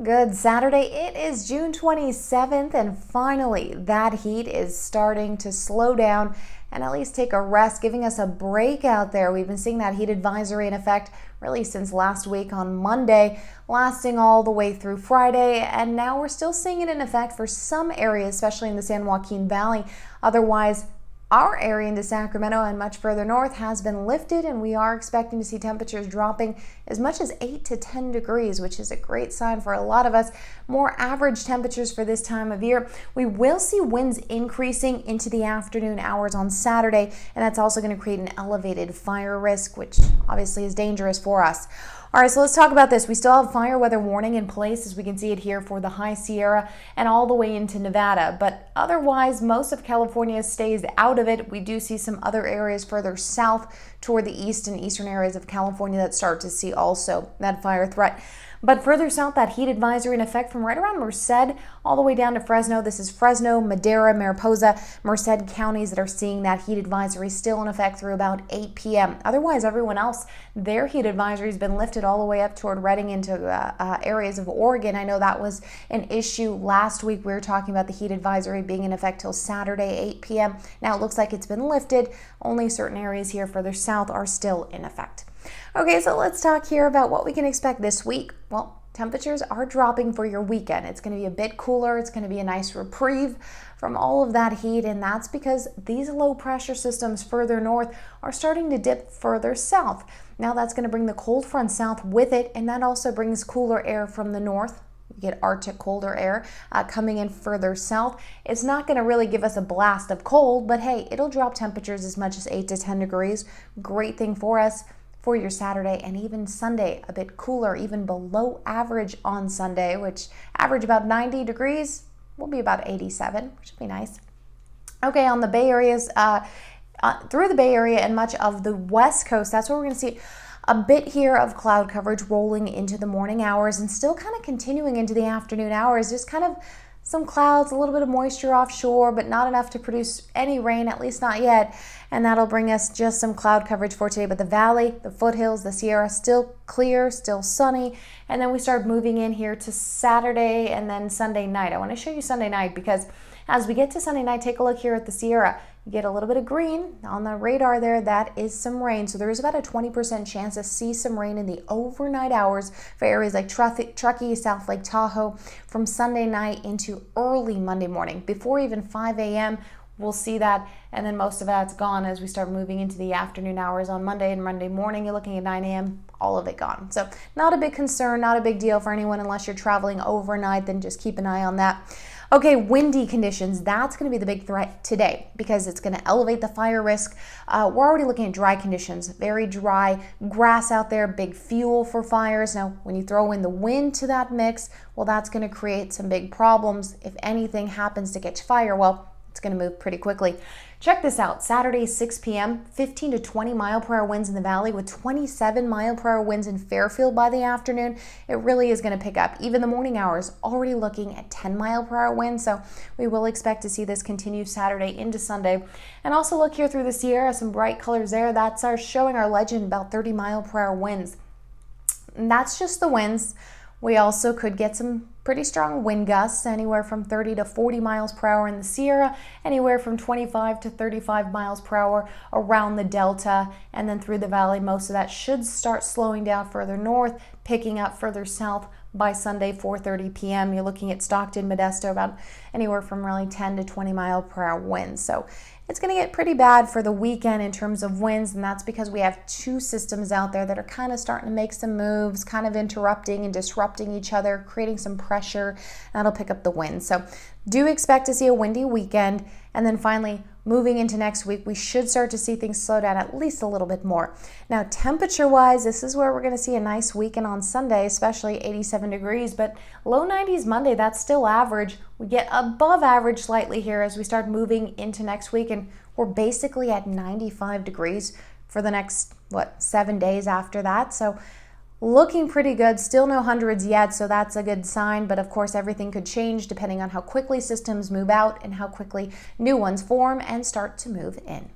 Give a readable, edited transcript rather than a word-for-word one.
Good Saturday. It is June 27th, and finally, that heat is starting to slow down and at least take a rest, giving us a break out there. We've been seeing that heat advisory in effect really since last week on Monday, lasting all the way through Friday, and now we're still seeing it in effect for some areas, especially in the San Joaquin Valley. Otherwise, our area into Sacramento and much further north has been lifted, and we are expecting to see temperatures dropping as much as 8 to 10 degrees, which is a great sign for a lot of us. More average temperatures for this time of year. We will see winds increasing into the afternoon hours on Saturday, and that's also going to create an elevated fire risk, which obviously is dangerous for us. All right, so let's talk about this. We still have fire weather warning in place, as we can see it here for the High Sierra and all the way into Nevada. But otherwise, most of California stays out of it. We do see some other areas further south toward the east and eastern areas of California that start to see also that fire threat. But further south, that heat advisory in effect from right around Merced all the way down to Fresno. This is Fresno, Madera, Mariposa, Merced counties that are seeing that heat advisory still in effect through about 8 p.m. Otherwise, everyone else, their heat advisory has been lifted all the way up toward Redding into areas of Oregon. I know that was an issue last week. We were talking about the heat advisory being in effect till Saturday, 8 p.m. Now it looks like it's been lifted. Only certain areas here further south are still in effect. Okay, so let's talk here about what we can expect this week. Well, temperatures are dropping for your weekend. It's going to be a bit cooler. It's going to be a nice reprieve from all of that heat, and that's because these low pressure systems further north are starting to dip further south. Now that's going to bring the cold front south with it, and that also brings cooler air from the north. You get Arctic colder air coming in further south. It's not going to really give us a blast of cold, but hey, it'll drop temperatures as much as 8 to 10 degrees. Great thing for us for your Saturday and even Sunday. A bit cooler, even below average on Sunday, which average about 90 degrees, will be about 87, which will be nice. Okay, on the Bay Areas, through the Bay Area and much of the West Coast, that's where we're going to see a bit here of cloud coverage rolling into the morning hours and still kind of continuing into the afternoon hours. Just kind of some clouds, a little bit of moisture offshore, but not enough to produce any rain, at least not yet. And that'll bring us just some cloud coverage for today. But the valley, the foothills, the Sierra, still clear, still sunny. And then we start moving in here to Saturday and then Sunday night. I want to show you Sunday night because as we get to Sunday night, take a look here at the Sierra. You get a little bit of green on the radar there. That is some rain. So there is about a 20% chance to see some rain in the overnight hours for areas like Truckee, South Lake Tahoe from Sunday night into early Monday morning. Before even 5 a.m., we'll see that, and then most of that's gone as we start moving into the afternoon hours on Monday and Monday morning. You're looking at 9 a.m., all of it gone. So not a big concern, not a big deal for anyone unless you're traveling overnight, then just keep an eye on that. Okay, windy conditions, that's going to be the big threat today because it's going to elevate the fire risk. We're already looking at dry conditions, very dry grass out there, big fuel for fires. Now, when you throw in the wind to that mix, well, that's going to create some big problems. If anything happens to catch fire, well, it's going to move pretty quickly. Check this out. Saturday, 6 p.m., 15 to 20 mile per hour winds in the valley with 27 mile per hour winds in Fairfield by the afternoon. It really is going to pick up. Even the morning hours already looking at 10 mile per hour winds. So we will expect to see this continue Saturday into Sunday. And also look here through the Sierra, some bright colors there. That's showing our legend about 30 mile per hour winds. And that's just the winds. We also could get some pretty strong wind gusts, anywhere from 30 to 40 miles per hour in the Sierra, anywhere from 25 to 35 miles per hour around the Delta, and then through the valley. Most of that should start slowing down further north, picking up further south by Sunday, 4:30 p.m. You're looking at Stockton, Modesto, about anywhere from really 10 to 20 mile per hour winds. So it's going to get pretty bad for the weekend in terms of winds, and that's because we have two systems out there that are kind of starting to make some moves, kind of interrupting and disrupting each other, creating some pressure. That'll pick up the wind. So do expect to see a windy weekend. And then finally, moving into next week, we should start to see things slow down at least a little bit more. Now, temperature-wise, this is where we're going to see a nice weekend on Sunday, especially 87 degrees, but low 90s Monday, that's still average. We get above average slightly here as we start moving into next week, and we're basically at 95 degrees for the next, 7 days after that. So looking pretty good. Still no hundreds yet, so that's a good sign. But of course, everything could change depending on how quickly systems move out and how quickly new ones form and start to move in.